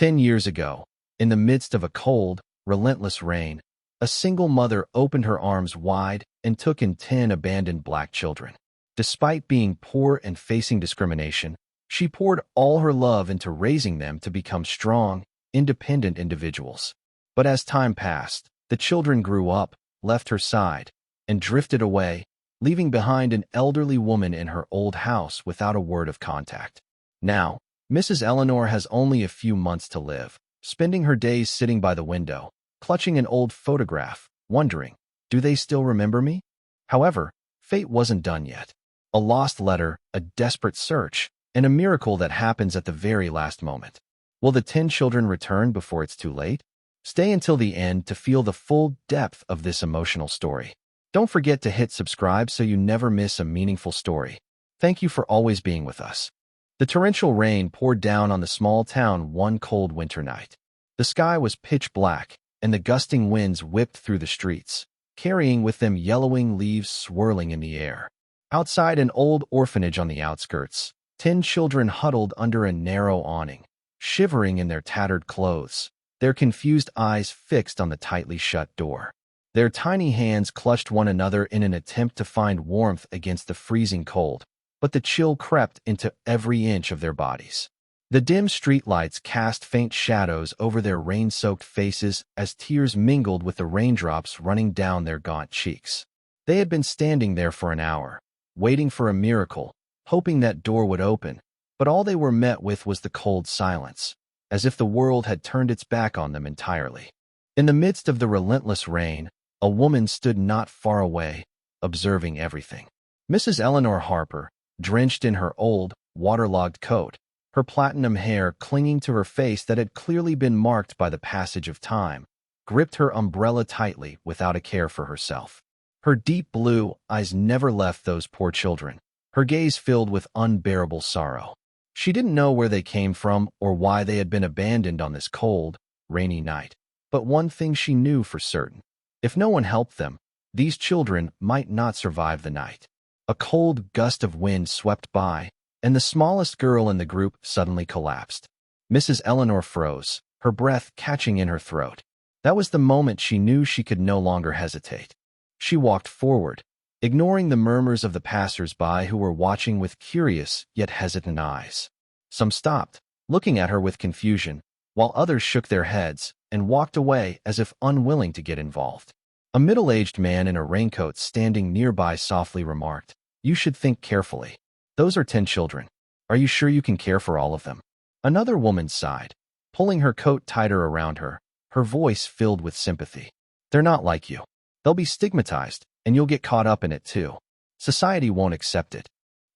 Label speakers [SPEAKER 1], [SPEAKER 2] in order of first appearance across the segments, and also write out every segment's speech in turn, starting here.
[SPEAKER 1] 10 years ago, in the midst of a cold, relentless rain, a single mother opened her arms wide and took in 10 abandoned black children. Despite being poor and facing discrimination, she poured all her love into raising them to become strong, independent individuals. But as time passed, the children grew up, left her side, and drifted away, leaving behind an elderly woman in her old house without a word of contact. Now, Mrs. Eleanor has only a few months to live, spending her days sitting by the window, clutching an old photograph, wondering, do they still remember me? However, fate wasn't done yet. A lost letter, a desperate search, and a miracle that happens at the very last moment. Will the 10 children return before it's too late? Stay until the end to feel the full depth of this emotional story. Don't forget to hit subscribe so you never miss a meaningful story. Thank you for always being with us. The torrential rain poured down on the small town one cold winter night. The sky was pitch black, and the gusting winds whipped through the streets, carrying with them yellowing leaves swirling in the air. Outside an old orphanage on the outskirts, 10 children huddled under a narrow awning, shivering in their tattered clothes, their confused eyes fixed on the tightly shut door. Their tiny hands clutched one another in an attempt to find warmth against the freezing cold, but the chill crept into every inch of their bodies. The dim streetlights cast faint shadows over their rain-soaked faces as tears mingled with the raindrops running down their gaunt cheeks. They had been standing there for an hour, waiting for a miracle, hoping that door would open, but all they were met with was the cold silence, as if the world had turned its back on them entirely. In the midst of the relentless rain, a woman stood not far away, observing everything. Mrs. Eleanor Harper, drenched in her old, waterlogged coat, her platinum hair clinging to her face that had clearly been marked by the passage of time, gripped her umbrella tightly without a care for herself. Her deep blue eyes never left those poor children, her gaze filled with unbearable sorrow. She didn't know where they came from or why they had been abandoned on this cold, rainy night. But one thing she knew for certain. If no one helped them, these children might not survive the night. A cold gust of wind swept by, and the smallest girl in the group suddenly collapsed. Mrs. Eleanor froze, her breath catching in her throat. That was the moment she knew she could no longer hesitate. She walked forward, ignoring the murmurs of the passers-by who were watching with curious yet hesitant eyes. Some stopped, looking at her with confusion, while others shook their heads and walked away as if unwilling to get involved. A middle-aged man in a raincoat standing nearby softly remarked, "You should think carefully. Those are 10 children. Are you sure you can care for all of them?" Another woman sighed, pulling her coat tighter around her, her voice filled with sympathy. "They're not like you. They'll be stigmatized, and you'll get caught up in it too. Society won't accept it."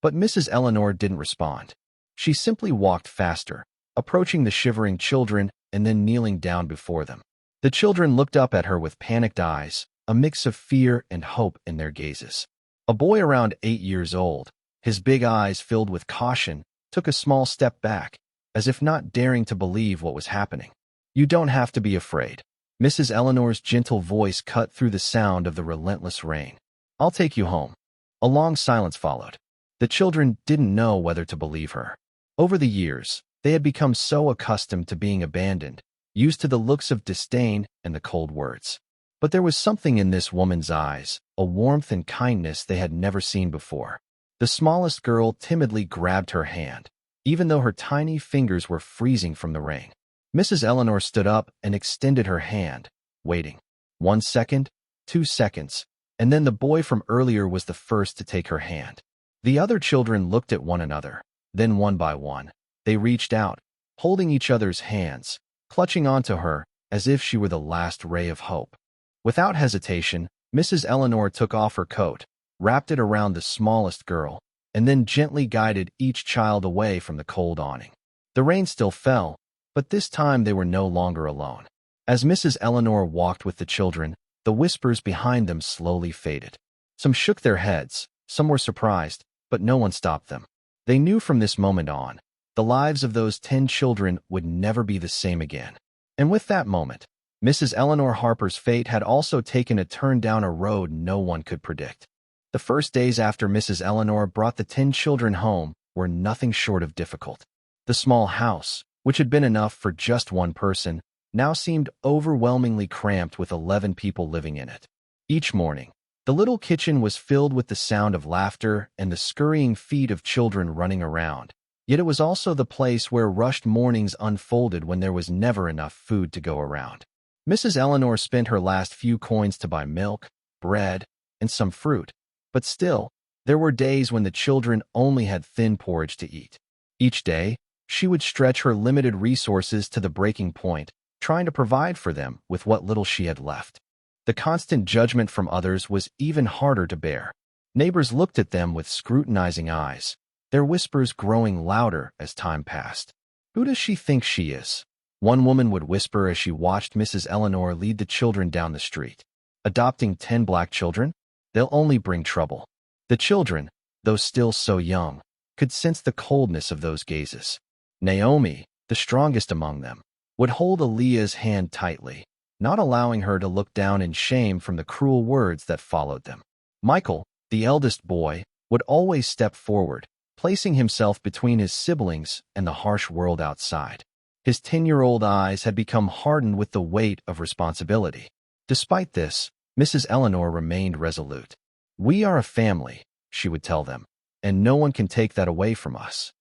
[SPEAKER 1] But Mrs. Eleanor didn't respond. She simply walked faster, approaching the shivering children and then kneeling down before them. The children looked up at her with panicked eyes, a mix of fear and hope in their gazes. A boy around 8 years old, his big eyes filled with caution, took a small step back, as if not daring to believe what was happening. "You don't have to be afraid." Mrs. Eleanor's gentle voice cut through the sound of the relentless rain. "I'll take you home." A long silence followed. The children didn't know whether to believe her. Over the years, they had become so accustomed to being abandoned, used to the looks of disdain and the cold words. But there was something in this woman's eyes, a warmth and kindness they had never seen before. The smallest girl timidly grabbed her hand, even though her tiny fingers were freezing from the rain. Mrs. Eleanor stood up and extended her hand, waiting. 1 second, 2 seconds, and then the boy from earlier was the first to take her hand. The other children looked at one another, then one by one, they reached out, holding each other's hands, clutching onto her as if she were the last ray of hope. Without hesitation, Mrs. Eleanor took off her coat, wrapped it around the smallest girl, and then gently guided each child away from the cold awning. The rain still fell, but this time they were no longer alone. As Mrs. Eleanor walked with the children, the whispers behind them slowly faded. Some shook their heads, some were surprised, but no one stopped them. They knew from this moment on, the lives of those 10 children would never be the same again. And with that moment, Mrs. Eleanor Harper's fate had also taken a turn down a road no one could predict. The first days after Mrs. Eleanor brought the 10 children home were nothing short of difficult. The small house, which had been enough for just one person, now seemed overwhelmingly cramped with 11 people living in it. Each morning, the little kitchen was filled with the sound of laughter and the scurrying feet of children running around. Yet it was also the place where rushed mornings unfolded when there was never enough food to go around. Mrs. Eleanor spent her last few coins to buy milk, bread, and some fruit, but still, there were days when the children only had thin porridge to eat. Each day, she would stretch her limited resources to the breaking point, trying to provide for them with what little she had left. The constant judgment from others was even harder to bear. Neighbors looked at them with scrutinizing eyes, their whispers growing louder as time passed. "Who does she think she is?" one woman would whisper as she watched Mrs. Eleanor lead the children down the street. "Adopting 10 black children? They'll only bring trouble." The children, though still so young, could sense the coldness of those gazes. Naomi, the strongest among them, would hold Aaliyah's hand tightly, not allowing her to look down in shame from the cruel words that followed them. Michael, the eldest boy, would always step forward, placing himself between his siblings and the harsh world outside. His 10-year-old eyes had become hardened with the weight of responsibility. Despite this, Mrs. Eleanor remained resolute. "We are a family," she would tell them, "and no one can take that away from us."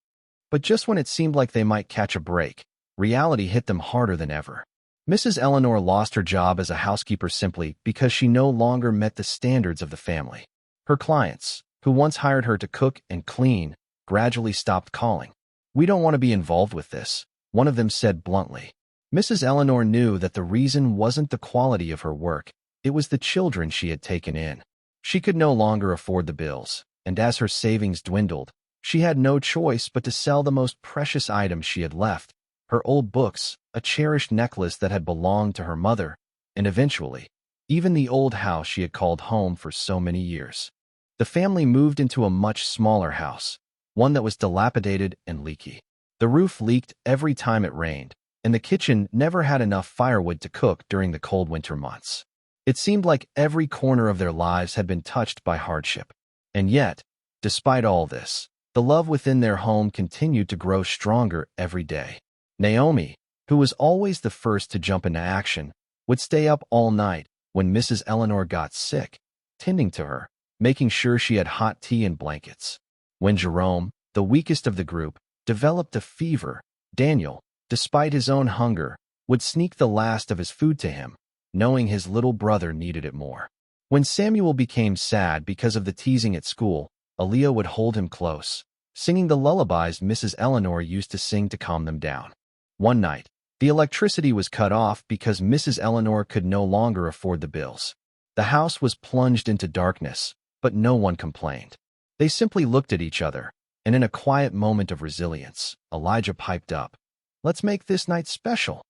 [SPEAKER 1] But just when it seemed like they might catch a break, reality hit them harder than ever. Mrs. Eleanor lost her job as a housekeeper simply because she no longer met the standards of the family. Her clients, who once hired her to cook and clean, gradually stopped calling. "We don't want to be involved with this," one of them said bluntly. Mrs. Eleanor knew that the reason wasn't the quality of her work, it was the children she had taken in. She could no longer afford the bills, and as her savings dwindled, she had no choice but to sell the most precious items she had left, her old books, a cherished necklace that had belonged to her mother, and eventually, even the old house she had called home for so many years. The family moved into a much smaller house, one that was dilapidated and leaky. The roof leaked every time it rained, and the kitchen never had enough firewood to cook during the cold winter months. It seemed like every corner of their lives had been touched by hardship. And yet, despite all this, the love within their home continued to grow stronger every day. Naomi, who was always the first to jump into action, would stay up all night when Mrs. Eleanor got sick, tending to her, making sure she had hot tea and blankets. When Jerome, the weakest of the group, developed a fever, Daniel, despite his own hunger, would sneak the last of his food to him, knowing his little brother needed it more. When Samuel became sad because of the teasing at school, Aaliyah would hold him close, singing the lullabies Mrs. Eleanor used to sing to calm them down. One night, the electricity was cut off because Mrs. Eleanor could no longer afford the bills. The house was plunged into darkness, but no one complained. They simply looked at each other, and in a quiet moment of resilience, Elijah piped up, "Let's make this night special."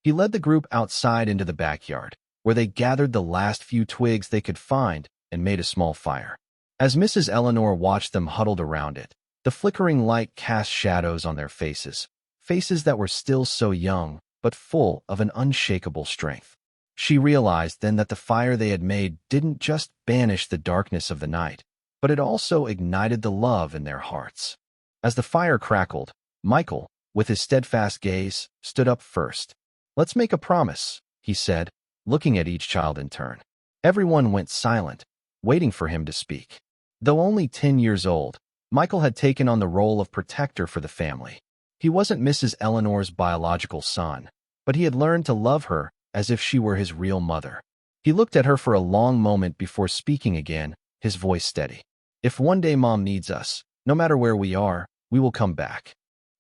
[SPEAKER 1] He led the group outside into the backyard, where they gathered the last few twigs they could find and made a small fire. As Mrs. Eleanor watched them huddled around it, the flickering light cast shadows on their faces, faces that were still so young, but full of an unshakable strength. She realized then that the fire they had made didn't just banish the darkness of the night, but it also ignited the love in their hearts. As the fire crackled, Michael, with his steadfast gaze, stood up first. "Let's make a promise," he said, looking at each child in turn. Everyone went silent, waiting for him to speak. Though only 10 years old, Michael had taken on the role of protector for the family. He wasn't Mrs. Eleanor's biological son, but he had learned to love her as if she were his real mother. He looked at her for a long moment before speaking again, his voice steady. "If one day Mom needs us, no matter where we are, we will come back."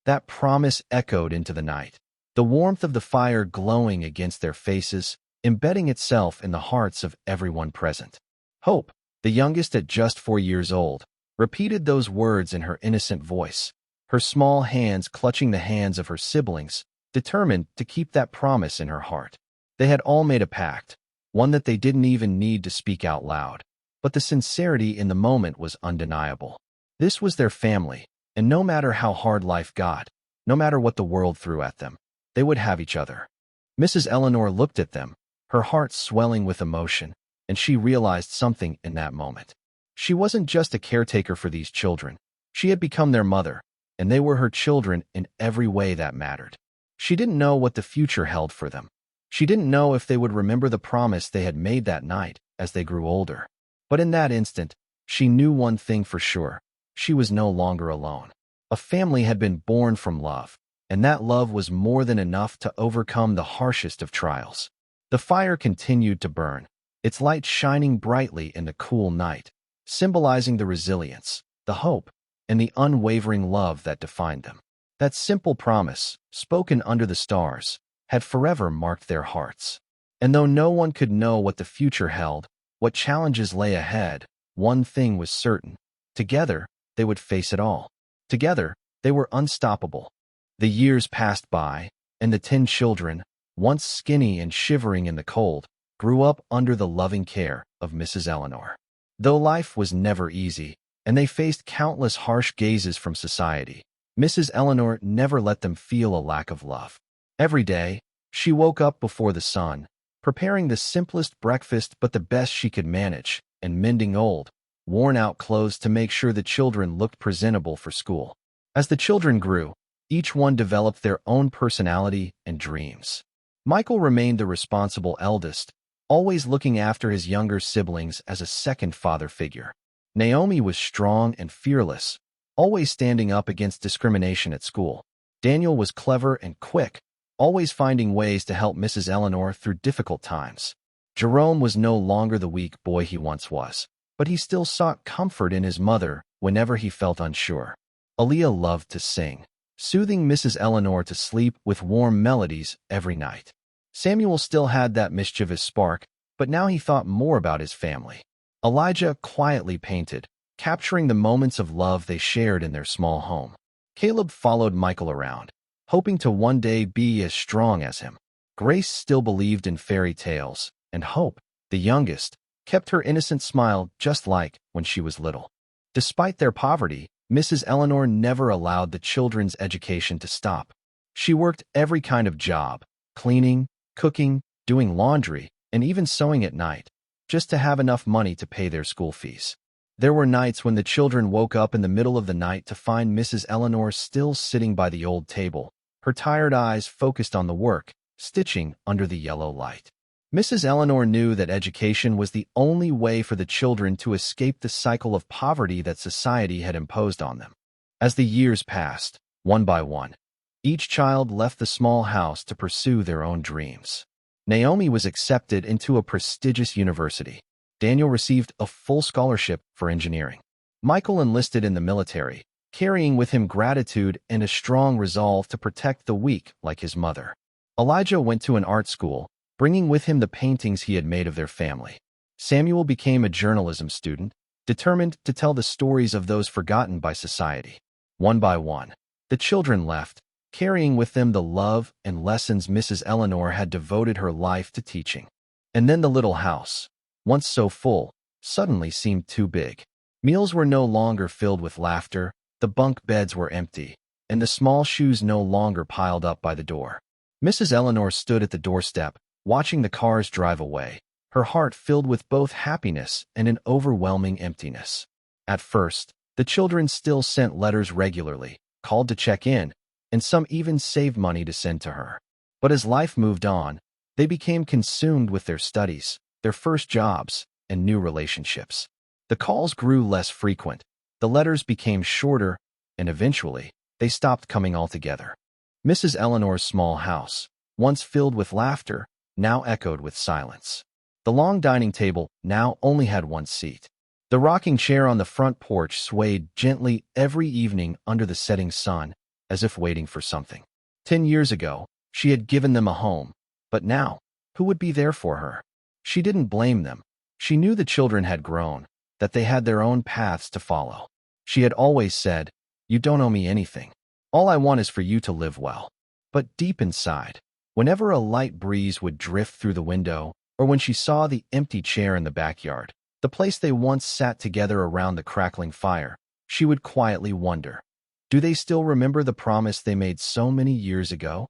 [SPEAKER 1] That promise echoed into the night, the warmth of the fire glowing against their faces, embedding itself in the hearts of everyone present. Hope, the youngest at just 4 years old, repeated those words in her innocent voice, her small hands clutching the hands of her siblings, determined to keep that promise in her heart. They had all made a pact, one that they didn't even need to speak out loud, but the sincerity in the moment was undeniable. This was their family, and no matter how hard life got, no matter what the world threw at them, they would have each other. Mrs. Eleanor looked at them, her heart swelling with emotion, and she realized something in that moment. She wasn't just a caretaker for these children. She had become their mother, and they were her children in every way that mattered. She didn't know what the future held for them. She didn't know if they would remember the promise they had made that night as they grew older. But in that instant, she knew one thing for sure. She was no longer alone. A family had been born from love, and that love was more than enough to overcome the harshest of trials. The fire continued to burn, its light shining brightly in the cool night, symbolizing the resilience, the hope, and the unwavering love that defined them. That simple promise, spoken under the stars, had forever marked their hearts. And though no one could know what the future held, what challenges lay ahead, one thing was certain. Together, they would face it all. Together, they were unstoppable. The years passed by, and the 10 children, once skinny and shivering in the cold, grew up under the loving care of Mrs. Eleanor. Though life was never easy, and they faced countless harsh gazes from society, Mrs. Eleanor never let them feel a lack of love. Every day, she woke up before the sun, preparing the simplest breakfast but the best she could manage, and mending old, worn-out clothes to make sure the children looked presentable for school. As the children grew, each one developed their own personality and dreams. Michael remained the responsible eldest, always looking after his younger siblings as a second father figure. Naomi was strong and fearless, always standing up against discrimination at school. Daniel was clever and quick, always finding ways to help Mrs. Eleanor through difficult times. Jerome was no longer the weak boy he once was, but he still sought comfort in his mother whenever he felt unsure. Aaliyah loved to sing, soothing Mrs. Eleanor to sleep with warm melodies every night. Samuel still had that mischievous spark, but now he thought more about his family. Elijah quietly painted, capturing the moments of love they shared in their small home. Caleb followed Michael around, hoping to one day be as strong as him. Grace still believed in fairy tales, and Hope, the youngest, kept her innocent smile just like when she was little. Despite their poverty, Mrs. Eleanor never allowed the children's education to stop. She worked every kind of job, cleaning, cooking, doing laundry, and even sewing at night, just to have enough money to pay their school fees. There were nights when the children woke up in the middle of the night to find Mrs. Eleanor still sitting by the old table, her tired eyes focused on the work, stitching under the yellow light. Mrs. Eleanor knew that education was the only way for the children to escape the cycle of poverty that society had imposed on them. As the years passed, one by one, each child left the small house to pursue their own dreams. Naomi was accepted into a prestigious university. Daniel received a full scholarship for engineering. Michael enlisted in the military, carrying with him gratitude and a strong resolve to protect the weak like his mother. Elijah went to an art school, bringing with him the paintings he had made of their family. Samuel became a journalism student, determined to tell the stories of those forgotten by society. One by one, the children left, carrying with them the love and lessons Mrs. Eleanor had devoted her life to teaching. And then the little house, once so full, suddenly seemed too big. Meals were no longer filled with laughter, the bunk beds were empty, and the small shoes no longer piled up by the door. Mrs. Eleanor stood at the doorstep, watching the cars drive away, her heart filled with both happiness and an overwhelming emptiness. At first, the children still sent letters regularly, called to check in, and some even saved money to send to her. But as life moved on, they became consumed with their studies, their first jobs, and new relationships. The calls grew less frequent, the letters became shorter, and eventually, they stopped coming altogether. Mrs. Eleanor's small house, once filled with laughter, now echoed with silence. The long dining table now only had one seat. The rocking chair on the front porch swayed gently every evening under the setting sun, as if waiting for something. 10 years ago, she had given them a home, but now, who would be there for her? She didn't blame them. She knew the children had grown, that they had their own paths to follow. She had always said, "You don't owe me anything. All I want is for you to live well." But deep inside, whenever a light breeze would drift through the window, or when she saw the empty chair in the backyard, the place they once sat together around the crackling fire, she would quietly wonder, do they still remember the promise they made so many years ago?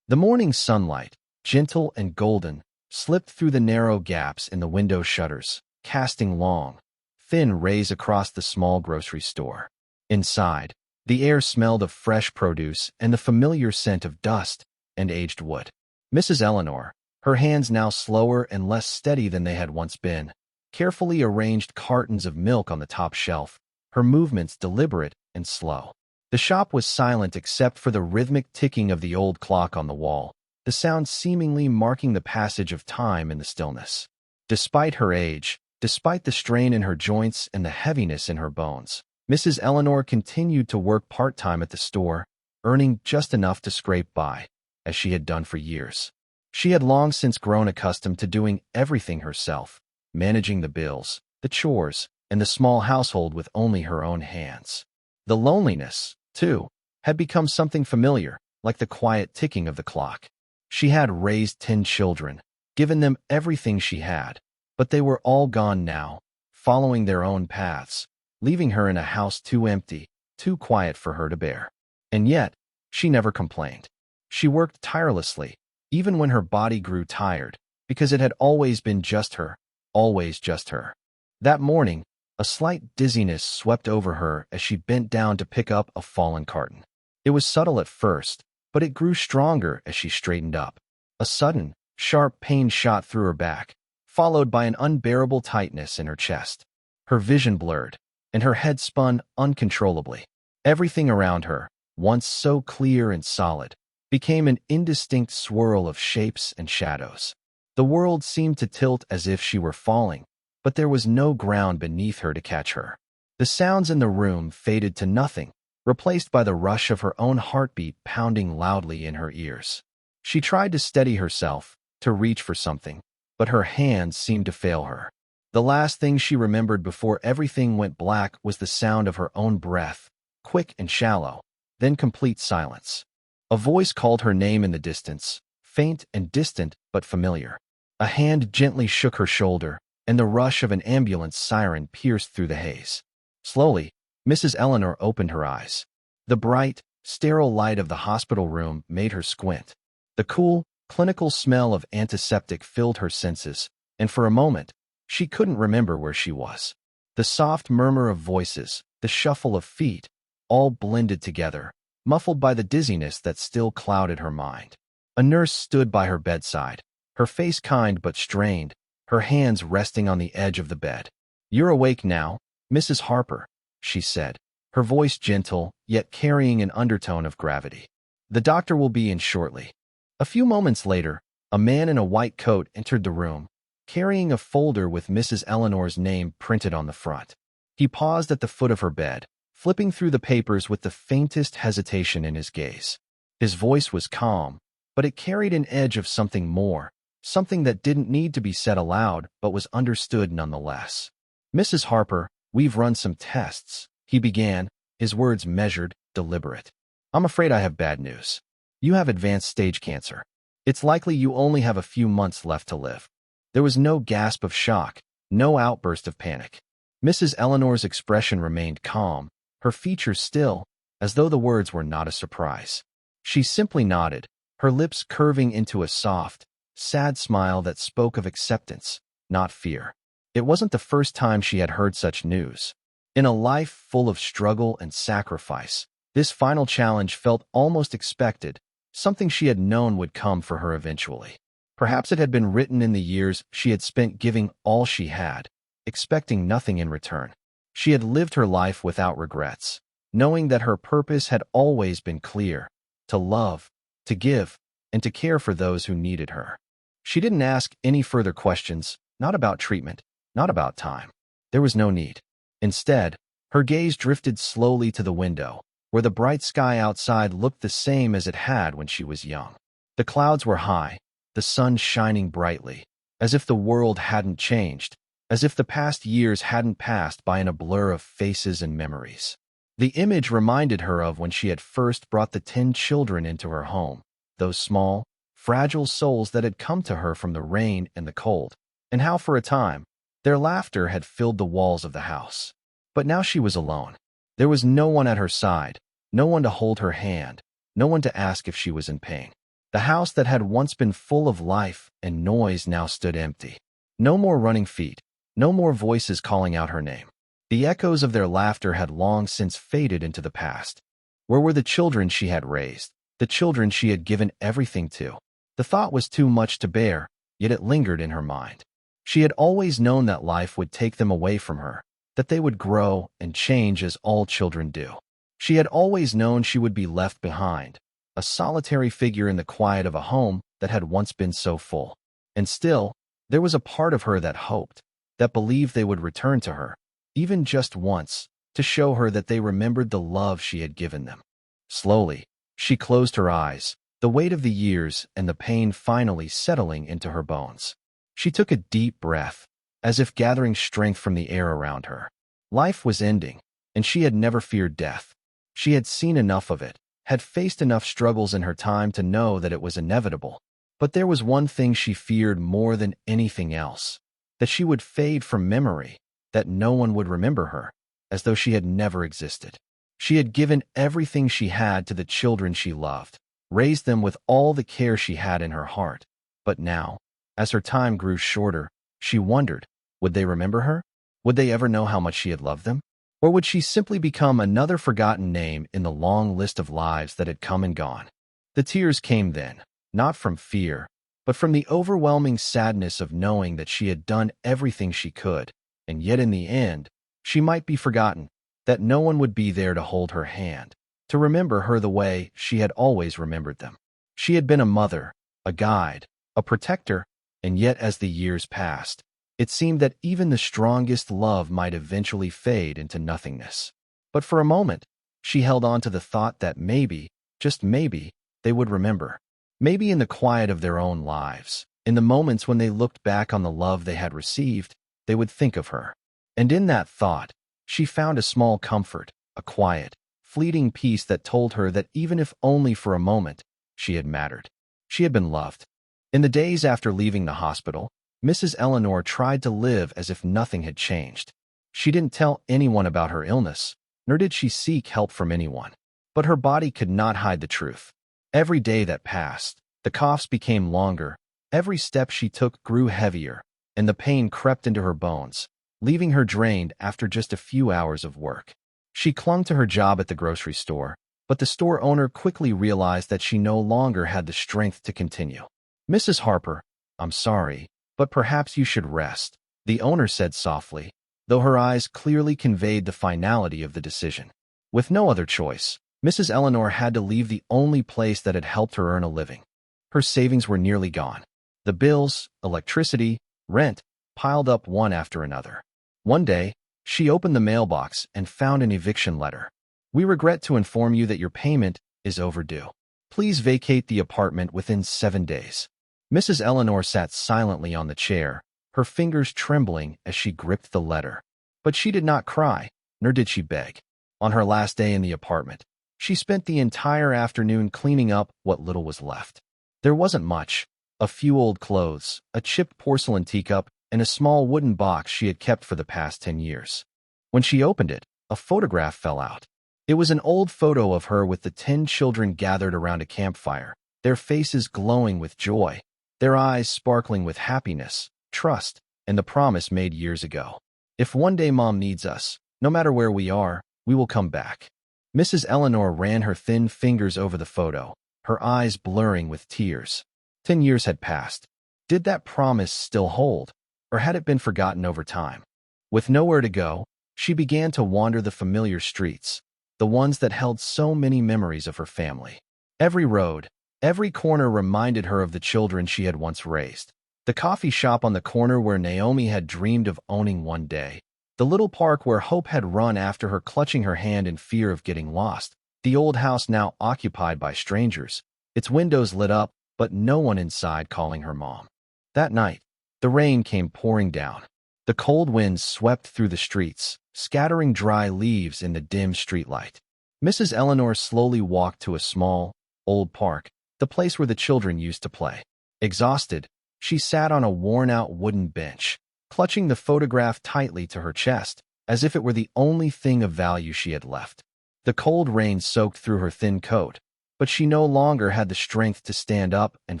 [SPEAKER 1] The morning sunlight, gentle and golden, slipped through the narrow gaps in the window shutters, casting long, thin rays across the small grocery store. Inside, the air smelled of fresh produce and the familiar scent of dust, and aged wood. Mrs. Eleanor, her hands now slower and less steady than they had once been, carefully arranged cartons of milk on the top shelf, her movements deliberate and slow. The shop was silent except for the rhythmic ticking of the old clock on the wall, the sound seemingly marking the passage of time in the stillness. Despite her age, despite the strain in her joints and the heaviness in her bones, Mrs. Eleanor continued to work part-time at the store, earning just enough to scrape by, as she had done for years. She had long since grown accustomed to doing everything herself, managing the bills, the chores, and the small household with only her own hands. The loneliness, too, had become something familiar, like the quiet ticking of the clock. She had raised 10 children, given them everything she had, but they were all gone now, following their own paths, leaving her in a house too empty, too quiet for her to bear. And yet, she never complained. She worked tirelessly, even when her body grew tired, because it had always been just her, always just her. That morning, a slight dizziness swept over her as she bent down to pick up a fallen carton. It was subtle at first, but it grew stronger as she straightened up. A sudden, sharp pain shot through her back, followed by an unbearable tightness in her chest. Her vision blurred, and her head spun uncontrollably. Everything around her, once so clear and solid, became an indistinct swirl of shapes and shadows. The world seemed to tilt as if she were falling, but there was no ground beneath her to catch her. The sounds in the room faded to nothing, replaced by the rush of her own heartbeat pounding loudly in her ears. She tried to steady herself, to reach for something, but her hands seemed to fail her. The last thing she remembered before everything went black was the sound of her own breath, quick and shallow, then complete silence. A voice called her name in the distance, faint and distant but familiar. A hand gently shook her shoulder, and the rush of an ambulance siren pierced through the haze. Slowly, Mrs. Eleanor opened her eyes. The bright, sterile light of the hospital room made her squint. The cool, clinical smell of antiseptic filled her senses, and for a moment, she couldn't remember where she was. The soft murmur of voices, the shuffle of feet, all blended together, muffled by the dizziness that still clouded her mind. A nurse stood by her bedside, her face kind but strained, her hands resting on the edge of the bed. "You're awake now, Mrs. Harper," she said, her voice gentle, yet carrying an undertone of gravity. "The doctor will be in shortly." A few moments later, a man in a white coat entered the room, carrying a folder with Mrs. Eleanor's name printed on the front. He paused at the foot of her bed, flipping through the papers with the faintest hesitation in his gaze. His voice was calm, but it carried an edge of something more, something that didn't need to be said aloud but was understood nonetheless. "Mrs. Harper, we've run some tests," he began, his words measured, deliberate. "I'm afraid I have bad news. You have advanced stage cancer. It's likely you only have a few months left to live." There was no gasp of shock, no outburst of panic. Mrs. Eleanor's expression remained calm, her features still, as though the words were not a surprise. She simply nodded, her lips curving into a soft, sad smile that spoke of acceptance, not fear. It wasn't the first time she had heard such news. In a life full of struggle and sacrifice, this final challenge felt almost expected, something she had known would come for her eventually. Perhaps it had been written in the years she had spent giving all she had, expecting nothing in return. She had lived her life without regrets, knowing that her purpose had always been clear: to love, to give, and to care for those who needed her. She didn't ask any further questions, not about treatment, not about time. There was no need. Instead, her gaze drifted slowly to the window, where the bright sky outside looked the same as it had when she was young. The clouds were high, the sun shining brightly, as if the world hadn't changed, as if the past years hadn't passed by in a blur of faces and memories. The image reminded her of when she had first brought the 10 children into her home, those small, fragile souls that had come to her from the rain and the cold, and how for a time, their laughter had filled the walls of the house. But now she was alone. There was no one at her side, no one to hold her hand, no one to ask if she was in pain. The house that had once been full of life and noise now stood empty. No more running feet, no more voices calling out her name. The echoes of their laughter had long since faded into the past. Where were the children she had raised, the children she had given everything to. The thought was too much to bear, yet it lingered in her mind. She had always known that life would take them away from her, that they would grow and change as all children do. She had always known she would be left behind, a solitary figure in the quiet of a home that had once been so full. And still, there was a part of her that hoped, that believed they would return to her, even just once, to show her that they remembered the love she had given them. Slowly, she closed her eyes, the weight of the years and the pain finally settling into her bones. She took a deep breath, as if gathering strength from the air around her. Life was ending, and she had never feared death. She had seen enough of it, had faced enough struggles in her time to know that it was inevitable. But there was one thing she feared more than anything else, that she would fade from memory, that no one would remember her, as though she had never existed. She had given everything she had to the children she loved, raised them with all the care she had in her heart. But now, as her time grew shorter, she wondered, would they remember her? Would they ever know how much she had loved them? Or would she simply become another forgotten name in the long list of lives that had come and gone? The tears came then, not from fear, but from the overwhelming sadness of knowing that she had done everything she could, and yet in the end, she might be forgotten, that no one would be there to hold her hand, to remember her the way she had always remembered them. She had been a mother, a guide, a protector, and yet as the years passed, it seemed that even the strongest love might eventually fade into nothingness. But for a moment, she held on to the thought that maybe, just maybe, they would remember. Maybe in the quiet of their own lives, in the moments when they looked back on the love they had received, they would think of her. And in that thought, she found a small comfort, a quiet, fleeting peace that told her that even if only for a moment, she had mattered. She had been loved. In the days after leaving the hospital, Mrs. Eleanor tried to live as if nothing had changed. She didn't tell anyone about her illness, nor did she seek help from anyone. But her body could not hide the truth. Every day that passed, the coughs became longer, every step she took grew heavier, and the pain crept into her bones, leaving her drained after just a few hours of work. She clung to her job at the grocery store, but the store owner quickly realized that she no longer had the strength to continue. "Mrs. Harper, I'm sorry, but perhaps you should rest," the owner said softly, though her eyes clearly conveyed the finality of the decision. With no other choice, Mrs. Eleanor had to leave the only place that had helped her earn a living. Her savings were nearly gone. The bills, electricity, rent, piled up one after another. One day, she opened the mailbox and found an eviction letter. "We regret to inform you that your payment is overdue. Please vacate the apartment within 7 days." Mrs. Eleanor sat silently on the chair, her fingers trembling as she gripped the letter. But she did not cry, nor did she beg. On her last day in the apartment, she spent the entire afternoon cleaning up what little was left. There wasn't much: a few old clothes, a chipped porcelain teacup, and a small wooden box she had kept for the past 10 years. When she opened it, a photograph fell out. It was an old photo of her with the 10 children gathered around a campfire, their faces glowing with joy, their eyes sparkling with happiness, trust, and the promise made years ago. "If one day Mom needs us, no matter where we are, we will come back." Mrs. Eleanor ran her thin fingers over the photo, her eyes blurring with tears. 10 years had passed. Did that promise still hold, or had it been forgotten over time? With nowhere to go, she began to wander the familiar streets, the ones that held so many memories of her family. Every road, every corner reminded her of the children she had once raised. The coffee shop on the corner where Naomi had dreamed of owning one day. The little park where Hope had run after her, clutching her hand in fear of getting lost. The old house now occupied by strangers, its windows lit up, but no one inside calling her mom. That night, the rain came pouring down. The cold winds swept through the streets, scattering dry leaves in the dim streetlight. Mrs. Eleanor slowly walked to a small, old park, the place where the children used to play. Exhausted, she sat on a worn-out wooden bench, clutching the photograph tightly to her chest, as if it were the only thing of value she had left. The cold rain soaked through her thin coat, but she no longer had the strength to stand up and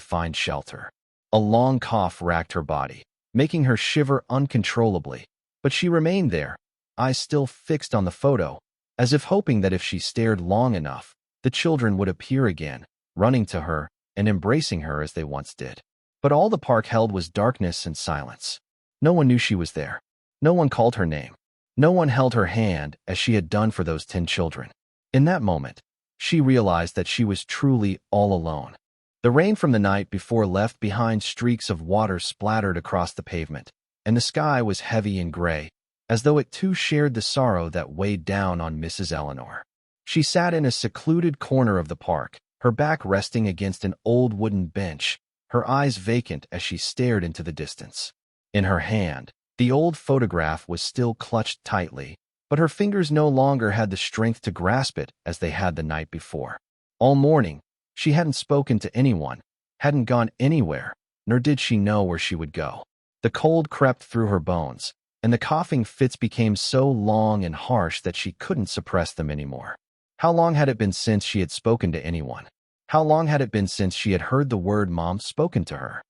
[SPEAKER 1] find shelter. A long cough racked her body, making her shiver uncontrollably, but she remained there, eyes still fixed on the photo, as if hoping that if she stared long enough, the children would appear again, running to her and embracing her as they once did. But all the park held was darkness and silence. No one knew she was there. No one called her name. No one held her hand as she had done for those 10 children. In that moment, she realized that she was truly all alone. The rain from the night before left behind streaks of water splattered across the pavement, and the sky was heavy and gray, as though it too shared the sorrow that weighed down on Mrs. Eleanor. She sat in a secluded corner of the park, her back resting against an old wooden bench, her eyes vacant as she stared into the distance. In her hand, the old photograph was still clutched tightly, but her fingers no longer had the strength to grasp it as they had the night before. All morning, she hadn't spoken to anyone, hadn't gone anywhere, nor did she know where she would go. The cold crept through her bones, and the coughing fits became so long and harsh that she couldn't suppress them anymore. How long had it been since she had spoken to anyone? How long had it been since she had heard the word mom spoken to her?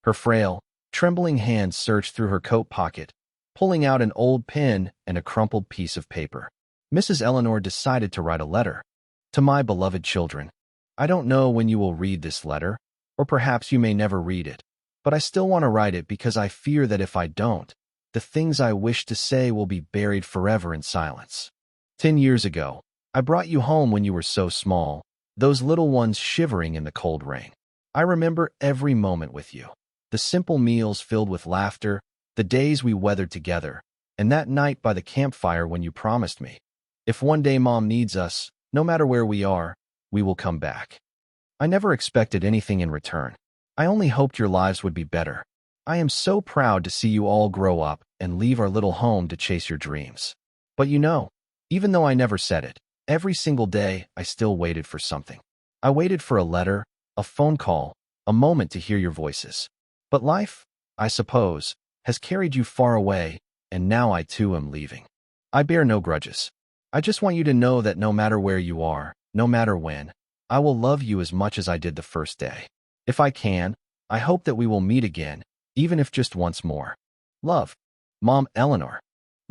[SPEAKER 1] Her frail, trembling hand searched through her coat pocket, pulling out an old pen and a crumpled piece of paper. Mrs. Eleanor decided to write a letter. To my beloved children, I don't know when you will read this letter, or perhaps you may never read it, but I still want to write it because I fear that if I don't, the things I wish to say will be buried forever in silence. 10 years ago, I brought you home when you were so small, those little ones shivering in the cold rain. I remember every moment with you, the simple meals filled with laughter, the days we weathered together, and that night by the campfire when you promised me, if one day Mom needs us, no matter where we are, we will come back. I never expected anything in return. I only hoped your lives would be better. I am so proud to see you all grow up and leave our little home to chase your dreams. But you know, even though I never said it, every single day I still waited for something. I waited for a letter, a phone call, a moment to hear your voices. But life, I suppose, has carried you far away, and now I too am leaving. I bear no grudges. I just want you to know that no matter where you are, no matter when, I will love you as much as I did the first day. If I can, I hope that we will meet again, even if just once more. Love, Mom Eleanor.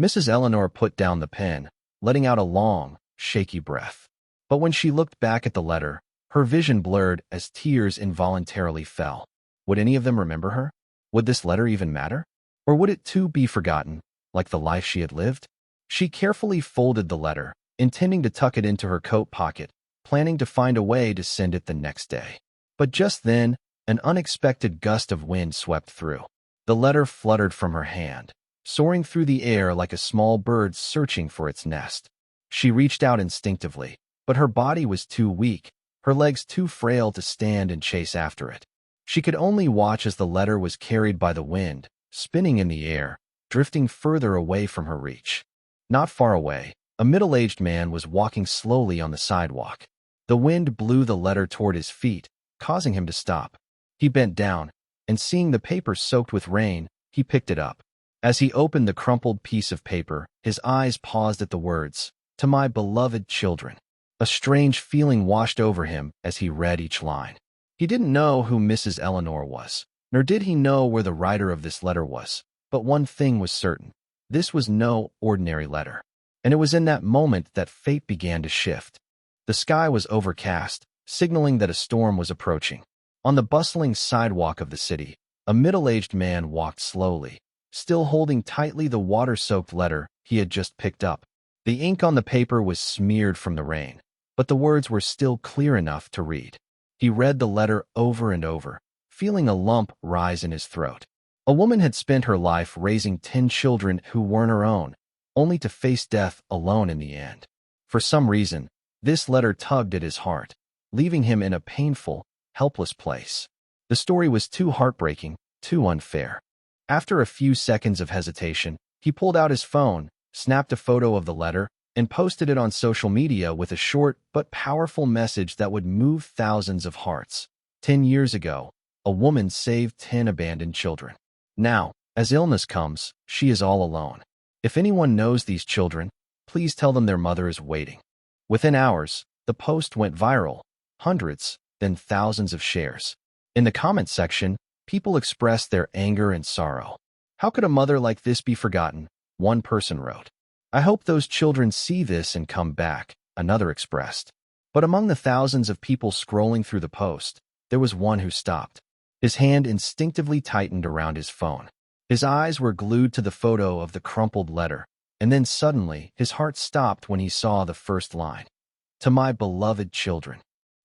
[SPEAKER 1] Mrs. Eleanor put down the pen, letting out a long, shaky breath. But when she looked back at the letter, her vision blurred as tears involuntarily fell. Would any of them remember her? Would this letter even matter? Or would it too be forgotten, like the life she had lived? She carefully folded the letter, intending to tuck it into her coat pocket, planning to find a way to send it the next day. But just then, an unexpected gust of wind swept through. The letter fluttered from her hand, soaring through the air like a small bird searching for its nest. She reached out instinctively, but her body was too weak, her legs too frail to stand and chase after it. She could only watch as the letter was carried by the wind, spinning in the air, drifting further away from her reach. Not far away, a middle-aged man was walking slowly on the sidewalk. The wind blew the letter toward his feet, causing him to stop. He bent down, and seeing the paper soaked with rain, he picked it up. As he opened the crumpled piece of paper, his eyes paused at the words, "To my beloved children." A strange feeling washed over him as he read each line. He didn't know who Mrs. Eleanor was, nor did he know where the writer of this letter was. But one thing was certain. This was no ordinary letter. And it was in that moment that fate began to shift. The sky was overcast, signaling that a storm was approaching. On the bustling sidewalk of the city, a middle-aged man walked slowly, still holding tightly the water-soaked letter he had just picked up. The ink on the paper was smeared from the rain, but the words were still clear enough to read. He read the letter over and over, feeling a lump rise in his throat. A woman had spent her life raising 10 children who weren't her own, only to face death alone in the end. For some reason, this letter tugged at his heart, leaving him in a painful, helpless place. The story was too heartbreaking, too unfair. After a few seconds of hesitation, he pulled out his phone, snapped a photo of the letter, and posted it on social media with a short but powerful message that would move thousands of hearts. 10 years ago, a woman saved 10 abandoned children. Now, as illness comes, she is all alone. If anyone knows these children, please tell them their mother is waiting. Within hours, the post went viral, hundreds, then thousands of shares. In the comments section, people expressed their anger and sorrow. How could a mother like this be forgotten? One person wrote. I hope those children see this and come back, another expressed. But among the thousands of people scrolling through the post, there was one who stopped. His hand instinctively tightened around his phone. His eyes were glued to the photo of the crumpled letter, and then suddenly his heart stopped when he saw the first line. To my beloved children.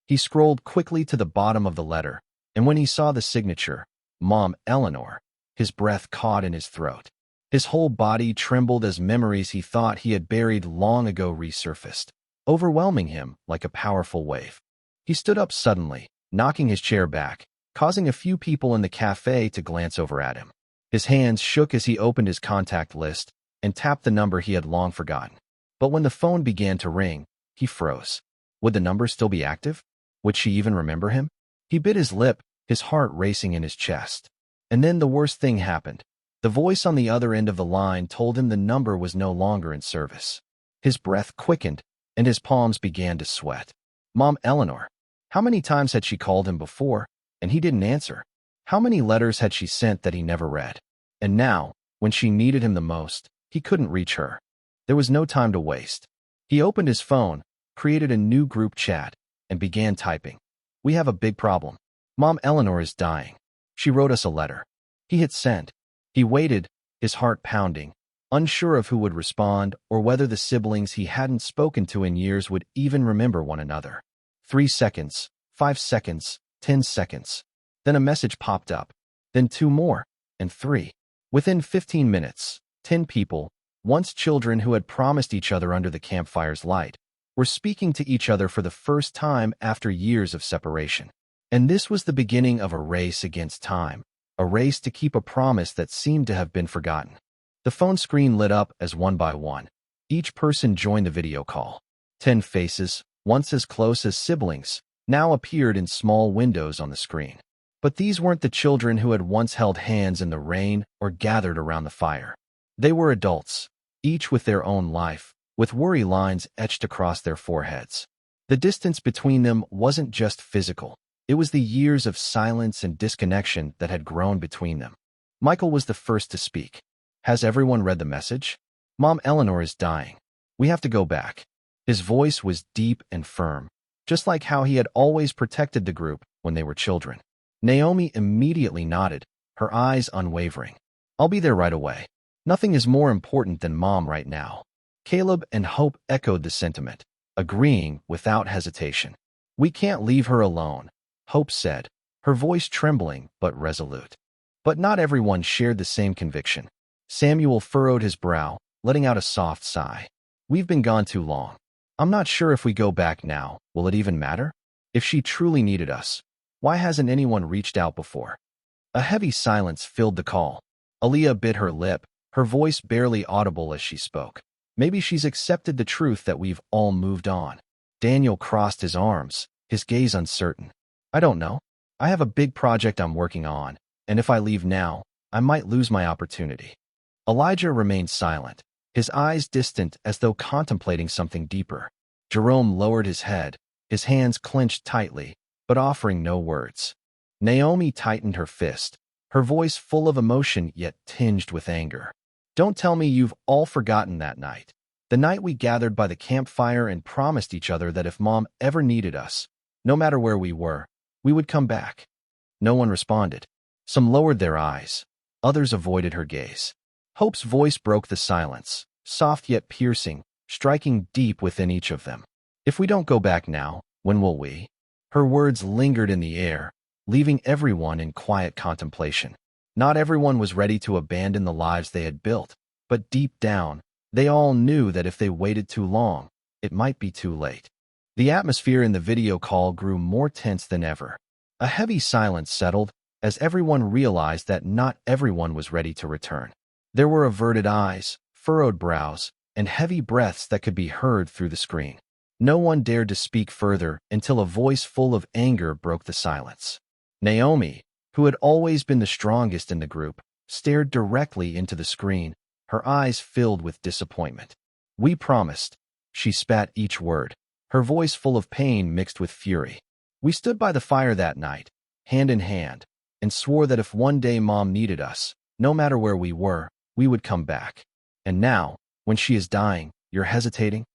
[SPEAKER 1] He scrolled quickly to the bottom of the letter, and when he saw the signature, Mom Eleanor, his breath caught in his throat. His whole body trembled as memories he thought he had buried long ago resurfaced, overwhelming him like a powerful wave. He stood up suddenly, knocking his chair back, causing a few people in the cafe to glance over at him. His hands shook as he opened his contact list and tapped the number he had long forgotten. But when the phone began to ring, he froze. Would the number still be active? Would she even remember him? He bit his lip, his heart racing in his chest. And then the worst thing happened. The voice on the other end of the line told him the number was no longer in service. His breath quickened, and his palms began to sweat. Mom Eleanor. How many times had she called him before, and he didn't answer? How many letters had she sent that he never read? And now, when she needed him the most, he couldn't reach her. There was no time to waste. He opened his phone, created a new group chat, and began typing. We have a big problem. Mom Eleanor is dying. She wrote us a letter. He hit send. He waited, his heart pounding, unsure of who would respond or whether the siblings he hadn't spoken to in years would even remember one another. 3 seconds, 5 seconds, 10 seconds. Then a message popped up. Then 2 more, and 3. Within 15 minutes, 10 people, once children who had promised each other under the campfire's light, were speaking to each other for the first time after years of separation. And this was the beginning of a race against time, a race to keep a promise that seemed to have been forgotten. The phone screen lit up as one by one. Each person joined the video call. 10 faces, once as close as siblings, now appeared in small windows on the screen. But these weren't the children who had once held hands in the rain or gathered around the fire. They were adults, each with their own life, with worry lines etched across their foreheads. The distance between them wasn't just physical. It was the years of silence and disconnection that had grown between them. Michael was the first to speak. Has everyone read the message? Mom Eleanor is dying. We have to go back. His voice was deep and firm, just like how he had always protected the group when they were children. Naomi immediately nodded, her eyes unwavering. I'll be there right away. Nothing is more important than Mom right now. Caleb and Hope echoed the sentiment, agreeing without hesitation. We can't leave her alone, Hope said, her voice trembling but resolute. But not everyone shared the same conviction. Samuel furrowed his brow, letting out a soft sigh. We've been gone too long. I'm not sure if we go back now, will it even matter? If she truly needed us, why hasn't anyone reached out before? A heavy silence filled the call. Aaliyah bit her lip, her voice barely audible as she spoke. Maybe she's accepted the truth that we've all moved on. Daniel crossed his arms, his gaze uncertain. I don't know. I have a big project I'm working on, and if I leave now, I might lose my opportunity. Elijah remained silent, his eyes distant as though contemplating something deeper. Jerome lowered his head, his hands clenched tightly, but offering no words. Naomi tightened her fist, her voice full of emotion yet tinged with anger. Don't tell me you've all forgotten that night. The night we gathered by the campfire and promised each other that if Mom ever needed us, no matter where we were, we would come back. No one responded. Some lowered their eyes. Others avoided her gaze. Hope's voice broke the silence, soft yet piercing, striking deep within each of them. If we don't go back now, when will we? Her words lingered in the air, leaving everyone in quiet contemplation. Not everyone was ready to abandon the lives they had built, but deep down, they all knew that if they waited too long, it might be too late. The atmosphere in the video call grew more tense than ever. A heavy silence settled as everyone realized that not everyone was ready to return. There were averted eyes, furrowed brows, and heavy breaths that could be heard through the screen. No one dared to speak further until a voice full of anger broke the silence. Naomi, who had always been the strongest in the group, stared directly into the screen, her eyes filled with disappointment. We promised. She spat each word, her voice full of pain mixed with fury. We stood by the fire that night, hand in hand, and swore that if one day Mom needed us, no matter where we were, we would come back. And now, when she is dying, you're hesitating?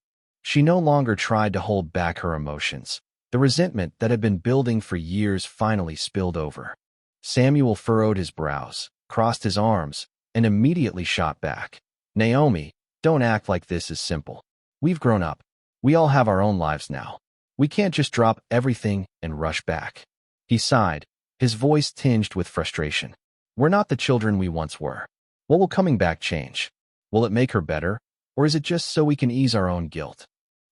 [SPEAKER 1] She no longer tried to hold back her emotions. The resentment that had been building for years finally spilled over. Samuel furrowed his brows, crossed his arms, and immediately shot back. Naomi, don't act like this is simple. We've grown up. We all have our own lives now. We can't just drop everything and rush back. He sighed, his voice tinged with frustration. We're not the children we once were. What will coming back change? Will it make her better, or is it just so we can ease our own guilt?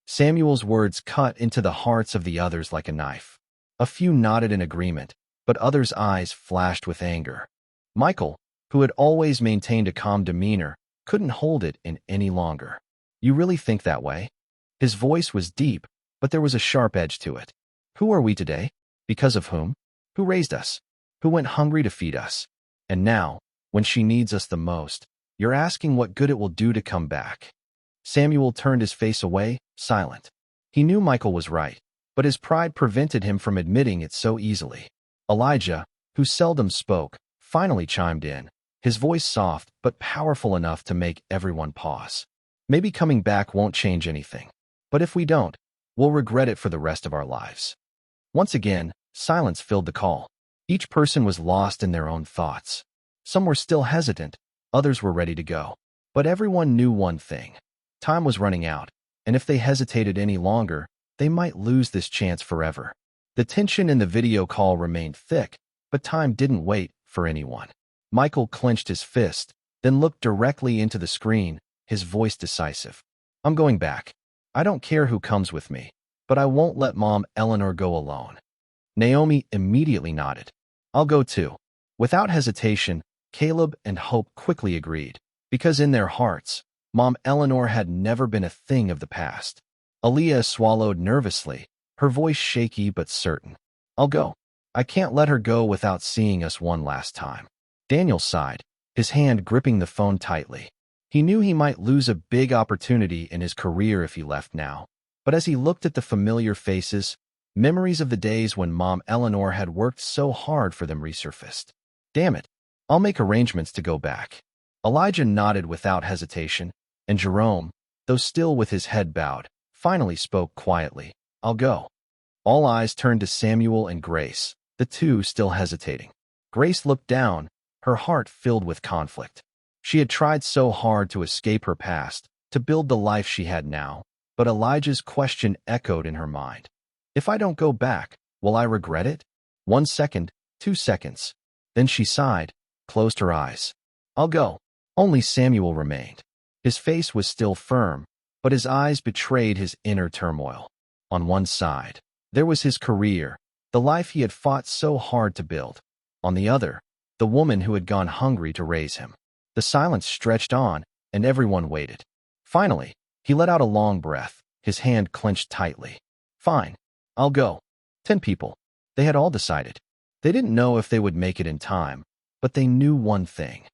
[SPEAKER 1] Samuel's words cut into the hearts of the others like a knife. A few nodded in agreement, but others' eyes flashed with anger. Michael, who had always maintained a calm demeanor, couldn't hold it in any longer. You really think that way? His voice was deep, but there was a sharp edge to it. Who are we today? Because of whom? Who raised us? Who went hungry to feed us? And now, when she needs us the most, you're asking what good it will do to come back. Samuel turned his face away, silent. He knew Michael was right, but his pride prevented him from admitting it so easily. Elijah, who seldom spoke, finally chimed in, his voice soft but powerful enough to make everyone pause. Maybe coming back won't change anything, but if we don't, we'll regret it for the rest of our lives. Once again, silence filled the call. Each person was lost in their own thoughts. Some were still hesitant, others were ready to go. But everyone knew one thing. Time was running out, and if they hesitated any longer, they might lose this chance forever. The tension in the video call remained thick, but time didn't wait for anyone. Michael clenched his fist, then looked directly into the screen, his voice decisive. I'm going back. I don't care who comes with me, but I won't let Mom Eleanor go alone. Naomi immediately nodded. I'll go too. Without hesitation, Caleb and Hope quickly agreed, because in their hearts, Mom Eleanor had never been a thing of the past. Aaliyah swallowed nervously, her voice shaky but certain. I'll go. I can't let her go without seeing us one last time. Daniel sighed, his hand gripping the phone tightly. He knew he might lose a big opportunity in his career if he left now, but as he looked at the familiar faces, memories of the days when Mom Eleanor had worked so hard for them resurfaced. Damn it, I'll make arrangements to go back. Elijah nodded without hesitation, and Jerome, though still with his head bowed, finally spoke quietly, I'll go. All eyes turned to Samuel and Grace, the two still hesitating. Grace looked down, her heart filled with conflict. She had tried so hard to escape her past, to build the life she had now, but Elijah's question echoed in her mind. If I don't go back, will I regret it? 1 second, 2 seconds. Then she sighed, closed her eyes. I'll go. Only Samuel remained. His face was still firm, but his eyes betrayed his inner turmoil. On one side, there was his career, the life he had fought so hard to build. On the other, the woman who had gone hungry to raise him. The silence stretched on, and everyone waited. Finally, he let out a long breath, his hand clenched tightly. Fine, I'll go. 10 people. They had all decided. They didn't know if they would make it in time, but they knew one thing.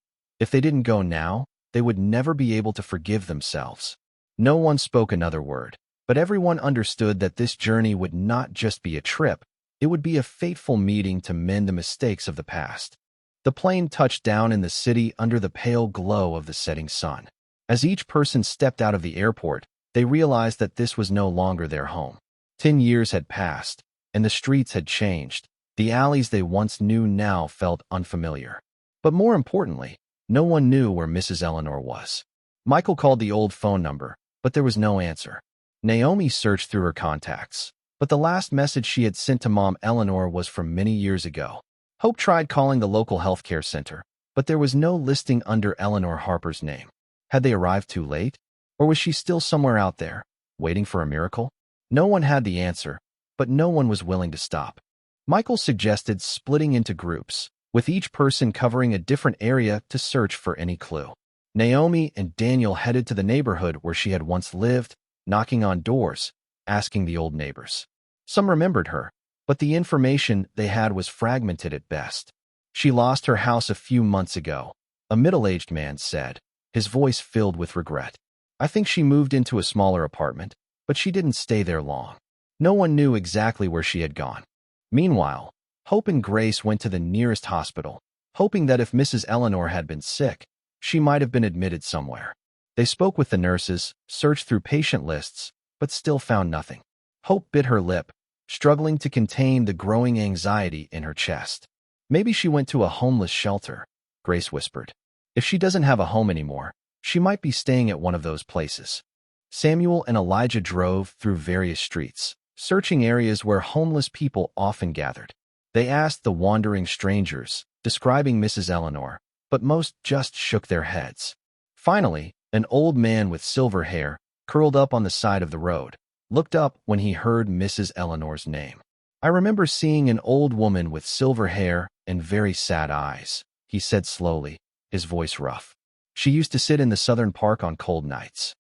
[SPEAKER 1] If they didn't go now, they would never be able to forgive themselves. No one spoke another word, but everyone understood that this journey would not just be a trip, it would be a fateful meeting to mend the mistakes of the past. The plane touched down in the city under the pale glow of the setting sun. As each person stepped out of the airport, they realized that this was no longer their home. 10 years had passed, and the streets had changed. The alleys they once knew now felt unfamiliar. But more importantly, no one knew where Mrs. Eleanor was. Michael called the old phone number, but there was no answer. Naomi searched through her contacts, but the last message she had sent to Mom Eleanor was from many years ago. Hope tried calling the local healthcare center, but there was no listing under Eleanor Harper's name. Had they arrived too late? Or was she still somewhere out there, waiting for a miracle? No one had the answer, but no one was willing to stop. Michael suggested splitting into groups, with each person covering a different area to search for any clue. Naomi and Daniel headed to the neighborhood where she had once lived, knocking on doors, asking the old neighbors. Some remembered her, but the information they had was fragmented at best. She lost her house a few months ago, a middle-aged man said, his voice filled with regret. I think she moved into a smaller apartment, but she didn't stay there long. No one knew exactly where she had gone. Meanwhile, Hope and Grace went to the nearest hospital, hoping that if Mrs. Eleanor had been sick, she might have been admitted somewhere. They spoke with the nurses, searched through patient lists, but still found nothing. Hope bit her lip, struggling to contain the growing anxiety in her chest. Maybe she went to a homeless shelter, Grace whispered. If she doesn't have a home anymore, she might be staying at one of those places. Samuel and Elijah drove through various streets, searching areas where homeless people often gathered. They asked the wandering strangers, describing Mrs. Eleanor, but most just shook their heads. Finally, an old man with silver hair, curled up on the side of the road, looked up when he heard Mrs. Eleanor's name. I remember seeing an old woman with silver hair and very sad eyes, he said slowly, his voice rough. She used to sit in the southern park on cold nights.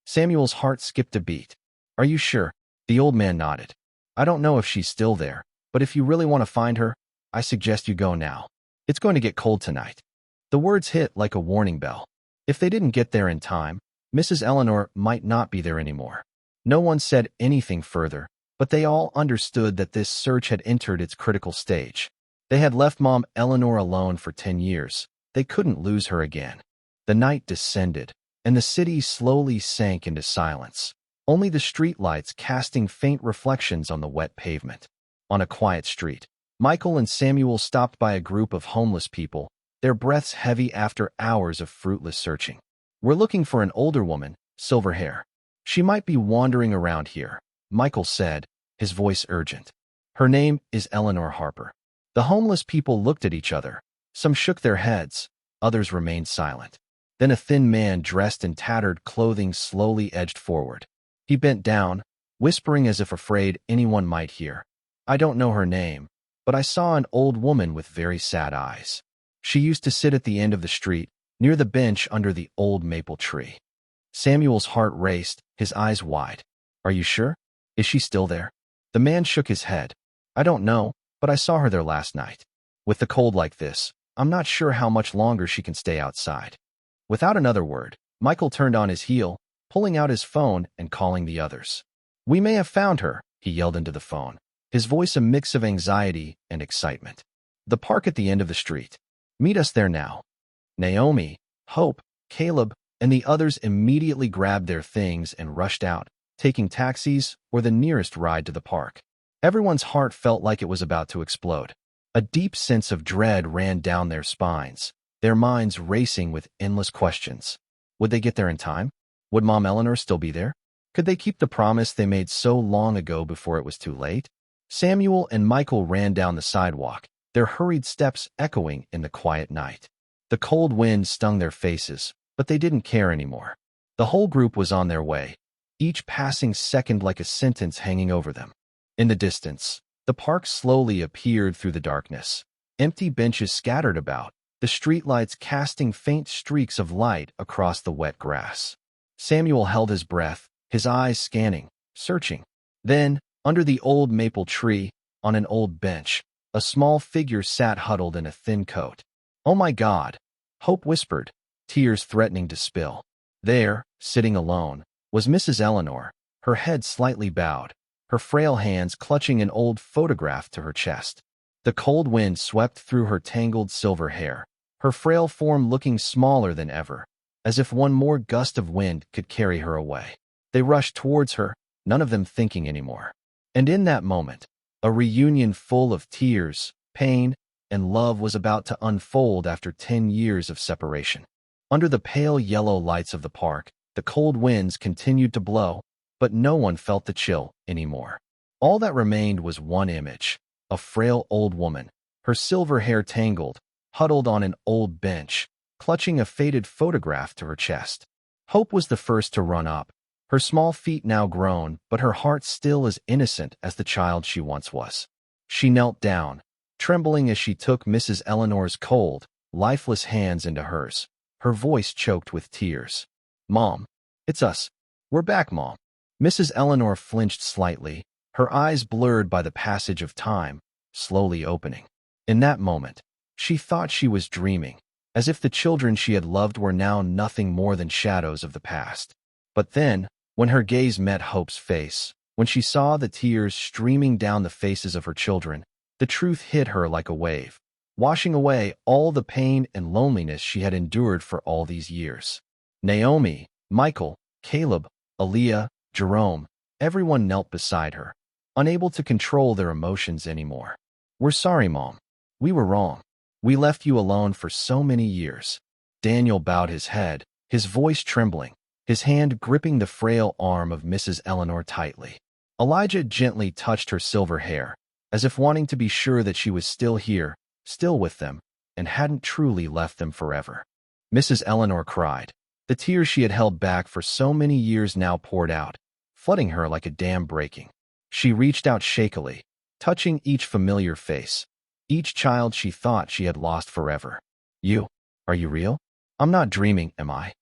[SPEAKER 1] Samuel's heart skipped a beat. Are you sure? The old man nodded. I don't know if she's still there, but if you really want to find her, I suggest you go now. It's going to get cold tonight. The words hit like a warning bell. If they didn't get there in time, Mrs. Eleanor might not be there anymore. No one said anything further, but they all understood that this search had entered its critical stage. They had left Mom Eleanor alone for 10 years. They couldn't lose her again. The night descended, and the city slowly sank into silence, only the streetlights casting faint reflections on the wet pavement. On a quiet street, Michael and Samuel stopped by a group of homeless people, their breaths heavy after hours of fruitless searching. We're looking for an older woman, silver hair. She might be wandering around here, Michael said, his voice urgent. Her name is Eleanor Harper. The homeless people looked at each other. Some shook their heads, others remained silent. Then a thin man dressed in tattered clothing slowly edged forward. He bent down, whispering as if afraid anyone might hear. I don't know her name, but I saw an old woman with very sad eyes. She used to sit at the end of the street, near the bench under the old maple tree. Samuel's heart raced, his eyes wide. Are you sure? Is she still there? The man shook his head. I don't know, but I saw her there last night. With the cold like this, I'm not sure how much longer she can stay outside. Without another word, Michael turned on his heel, pulling out his phone and calling the others. We may have found her, he yelled into the phone, his voice a mix of anxiety and excitement. The park at the end of the street. Meet us there now. Naomi, Hope, Caleb, and the others immediately grabbed their things and rushed out, taking taxis or the nearest ride to the park. Everyone's heart felt like it was about to explode. A deep sense of dread ran down their spines, their minds racing with endless questions. Would they get there in time? Would Mom Eleanor still be there? Could they keep the promise they made so long ago before it was too late? Samuel and Michael ran down the sidewalk, their hurried steps echoing in the quiet night. The cold wind stung their faces, but they didn't care anymore. The whole group was on their way, each passing second like a sentence hanging over them. In the distance, the park slowly appeared through the darkness. Empty benches scattered about, the streetlights casting faint streaks of light across the wet grass. Samuel held his breath, his eyes scanning, searching. Then, under the old maple tree, on an old bench, a small figure sat huddled in a thin coat. Oh my God, Hope whispered, tears threatening to spill. There, sitting alone, was Mrs. Eleanor, her head slightly bowed, her frail hands clutching an old photograph to her chest. The cold wind swept through her tangled silver hair, her frail form looking smaller than ever, as if one more gust of wind could carry her away. They rushed towards her, none of them thinking anymore. And in that moment, a reunion full of tears, pain, and love was about to unfold after 10 years of separation. Under the pale yellow lights of the park, the cold winds continued to blow, but no one felt the chill anymore. All that remained was one image, a frail old woman, her silver hair tangled, huddled on an old bench, clutching a faded photograph to her chest. Hope was the first to run up, her small feet now grown, but her heart still as innocent as the child she once was. She knelt down, trembling as she took Mrs. Eleanor's cold, lifeless hands into hers, her voice choked with tears. Mom, it's us. We're back, Mom. Mrs. Eleanor flinched slightly, her eyes blurred by the passage of time, slowly opening. In that moment, she thought she was dreaming, as if the children she had loved were now nothing more than shadows of the past. But then, when her gaze met Hope's face, when she saw the tears streaming down the faces of her children, the truth hit her like a wave, washing away all the pain and loneliness she had endured for all these years. Naomi, Michael, Caleb, Aaliyah, Jerome, Everyone knelt beside her, unable to control their emotions anymore. "We're sorry, Mom. We were wrong. We left you alone for so many years." Daniel bowed his head, his voice trembling, his hand gripping the frail arm of Mrs. Eleanor tightly. Elijah gently touched her silver hair, as if wanting to be sure that she was still here, still with them, and hadn't truly left them forever. Mrs. Eleanor cried. The tears she had held back for so many years now poured out, flooding her like a dam breaking. She reached out shakily, touching each familiar face, each child she thought she had lost forever. "You, are you real? I'm not dreaming, am I?"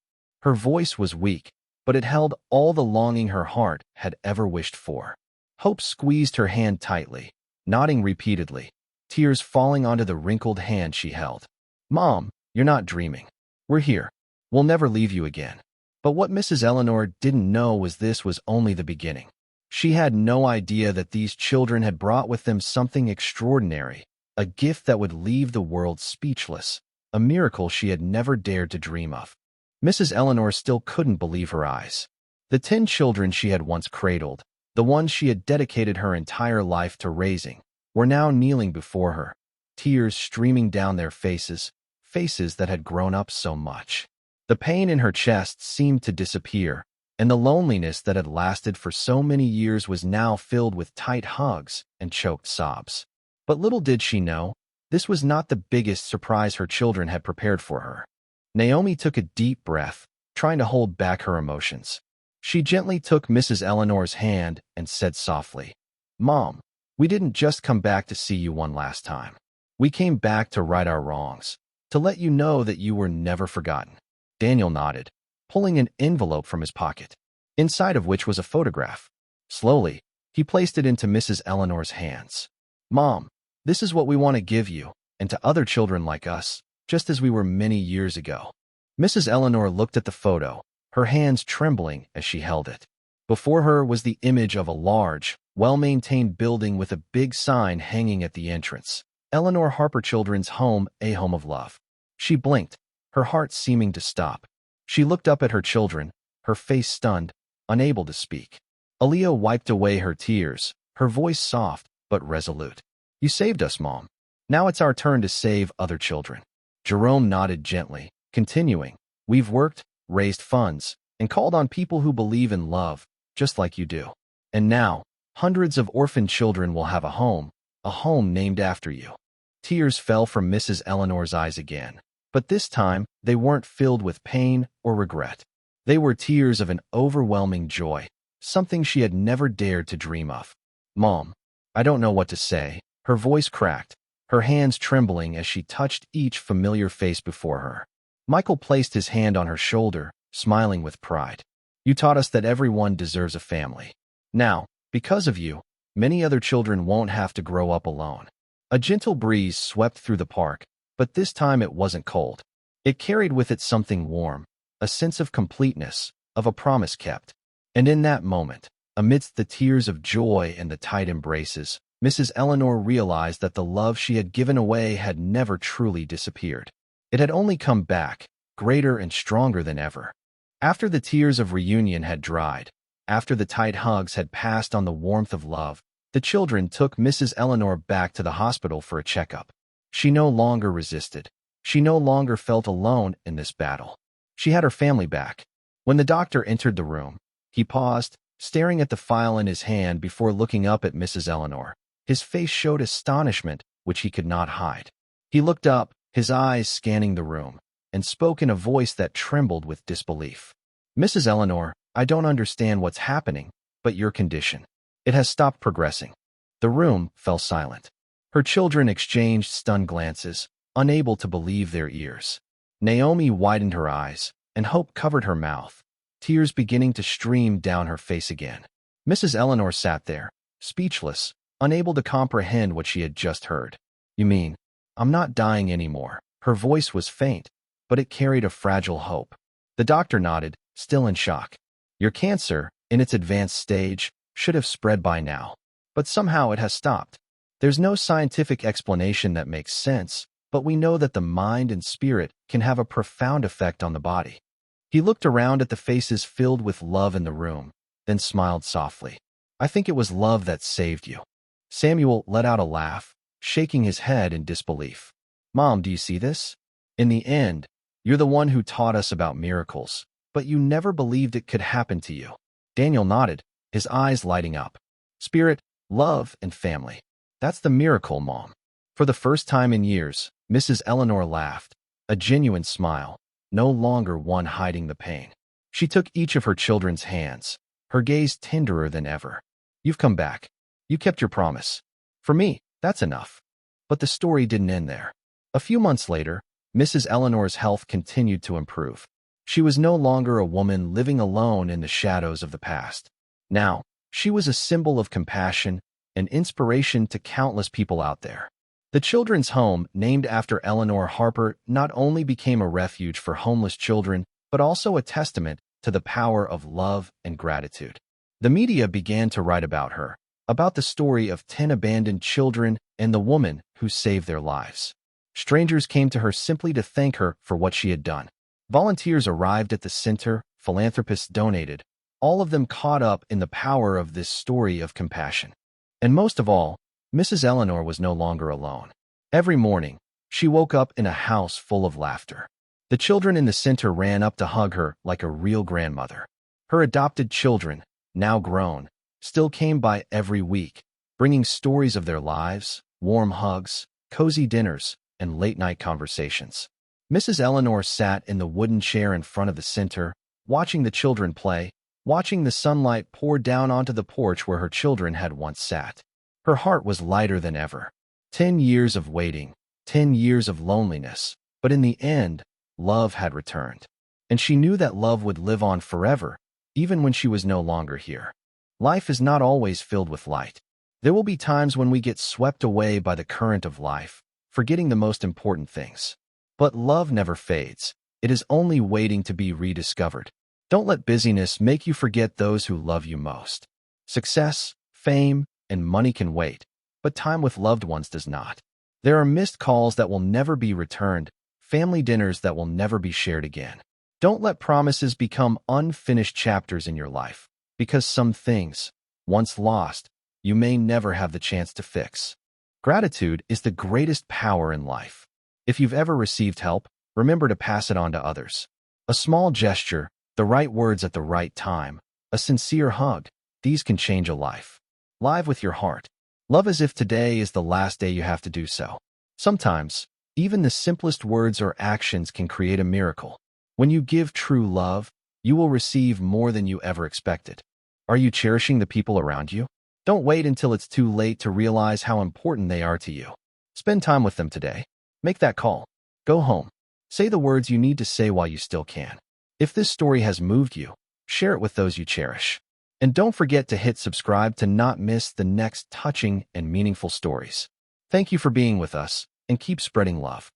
[SPEAKER 1] Her voice was weak, but it held all the longing her heart had ever wished for. Hope squeezed her hand tightly, nodding repeatedly, tears falling onto the wrinkled hand she held. "Mom, you're not dreaming. We're here. We'll never leave you again." But what Mrs. Eleanor didn't know was this was only the beginning. She had no idea that these children had brought with them something extraordinary, a gift that would leave the world speechless, a miracle she had never dared to dream of. Mrs. Eleanor still couldn't believe her eyes. The 10 children she had once cradled, the ones she had dedicated her entire life to raising, were now kneeling before her, tears streaming down their faces, faces that had grown up so much. The pain in her chest seemed to disappear, and the loneliness that had lasted for so many years was now filled with tight hugs and choked sobs. But little did she know, this was not the biggest surprise her children had prepared for her. Naomi took a deep breath, trying to hold back her emotions. She gently took Mrs. Eleanor's hand and said softly, "Mom, we didn't just come back to see you one last time. We came back to right our wrongs, to let you know that you were never forgotten." Daniel nodded, pulling an envelope from his pocket, inside of which was a photograph. Slowly, he placed it into Mrs. Eleanor's hands. "Mom, this is what we want to give you, and to other children like us, just as we were many years ago." Mrs. Eleanor looked at the photo, her hands trembling as she held it. Before her was the image of a large, well-maintained building with a big sign hanging at the entrance. Eleanor Harper Children's Home, a home of love. She blinked, her heart seeming to stop. She looked up at her children, her face stunned, unable to speak. Aaliyah wiped away her tears, her voice soft but resolute. "You saved us, Mom. Now it's our turn to save other children." Jerome nodded gently, continuing, "We've worked, raised funds, and called on people who believe in love, just like you do. And now, hundreds of orphan children will have a home named after you." Tears fell from Mrs. Eleanor's eyes again, but this time they weren't filled with pain or regret. They were tears of an overwhelming joy, something she had never dared to dream of. "Mom, I don't know what to say." Her voice cracked, her hands trembling as she touched each familiar face before her. Michael placed his hand on her shoulder, smiling with pride. "You taught us that everyone deserves a family. Now, because of you, many other children won't have to grow up alone." A gentle breeze swept through the park, but this time it wasn't cold. It carried with it something warm, a sense of completeness, of a promise kept. And in that moment, amidst the tears of joy and the tight embraces, Mrs. Eleanor realized that the love she had given away had never truly disappeared. It had only come back, greater and stronger than ever. After the tears of reunion had dried, after the tight hugs had passed on the warmth of love, the children took Mrs. Eleanor back to the hospital for a checkup. She no longer resisted. She no longer felt alone in this battle. She had her family back. When the doctor entered the room, he paused, staring at the file in his hand before looking up at Mrs. Eleanor. His face showed astonishment, which he could not hide. He looked up, his eyes scanning the room, and spoke in a voice that trembled with disbelief. "Mrs. Eleanor, I don't understand what's happening, but your condition. It has stopped progressing." The room fell silent. Her children exchanged stunned glances, unable to believe their ears. Naomi widened her eyes, and hope covered her mouth, tears beginning to stream down her face again. Mrs. Eleanor sat there, speechless, unable to comprehend what she had just heard. "You mean, I'm not dying anymore?" Her voice was faint, but it carried a fragile hope. The doctor nodded, still in shock. "Your cancer, in its advanced stage, should have spread by now. But somehow it has stopped. There's no scientific explanation that makes sense, but we know that the mind and spirit can have a profound effect on the body." He looked around at the faces filled with love in the room, then smiled softly. I think it was love that saved you. Samuel let out a laugh, shaking his head in disbelief. Mom, do you see this? In the end, you're the one who taught us about miracles, but you never believed it could happen to you. Daniel nodded, his eyes lighting up. Spirit, love, and family. That's the miracle, Mom. For the first time in years, Mrs. Eleanor laughed, a genuine smile, no longer one hiding the pain. She took each of her children's hands, her gaze tenderer than ever. You've come back. You kept your promise. For me, that's enough. But the story didn't end there. A few months later, Mrs. Eleanor's health continued to improve. She was no longer a woman living alone in the shadows of the past. Now, she was a symbol of compassion and inspiration to countless people out there. The children's home, named after Eleanor Harper, not only became a refuge for homeless children, but also a testament to the power of love and gratitude. The media began to write about her, about the story of 10 abandoned children and the woman who saved their lives. Strangers came to her simply to thank her for what she had done. Volunteers arrived at the center, philanthropists donated, all of them caught up in the power of this story of compassion. And most of all, Mrs. Eleanor was no longer alone. Every morning, she woke up in a house full of laughter. The children in the center ran up to hug her like a real grandmother. Her adopted children, now grown, still came by every week, bringing stories of their lives, warm hugs, cozy dinners, and late-night conversations. Mrs. Eleanor sat in the wooden chair in front of the center, watching the children play, watching the sunlight pour down onto the porch where her children had once sat. Her heart was lighter than ever. 10 years of waiting, 10 years of loneliness, but in the end, love had returned. And she knew that love would live on forever, even when she was no longer here. Life is not always filled with light. There will be times when we get swept away by the current of life, forgetting the most important things. But love never fades. It is only waiting to be rediscovered. Don't let busyness make you forget those who love you most. Success, fame, and money can wait, but time with loved ones does not. There are missed calls that will never be returned, family dinners that will never be shared again. Don't let promises become unfinished chapters in your life, because some things, once lost, you may never have the chance to fix. Gratitude is the greatest power in life. If you've ever received help, remember to pass it on to others. A small gesture, the right words at the right time, a sincere hug, these can change a life. Live with your heart. Love as if today is the last day you have to do so. Sometimes, even the simplest words or actions can create a miracle. When you give true love, you will receive more than you ever expected. Are you cherishing the people around you? Don't wait until it's too late to realize how important they are to you. Spend time with them today. Make that call. Go home. Say the words you need to say while you still can. If this story has moved you, share it with those you cherish. And don't forget to hit subscribe to not miss the next touching and meaningful stories. Thank you for being with us, and keep spreading love.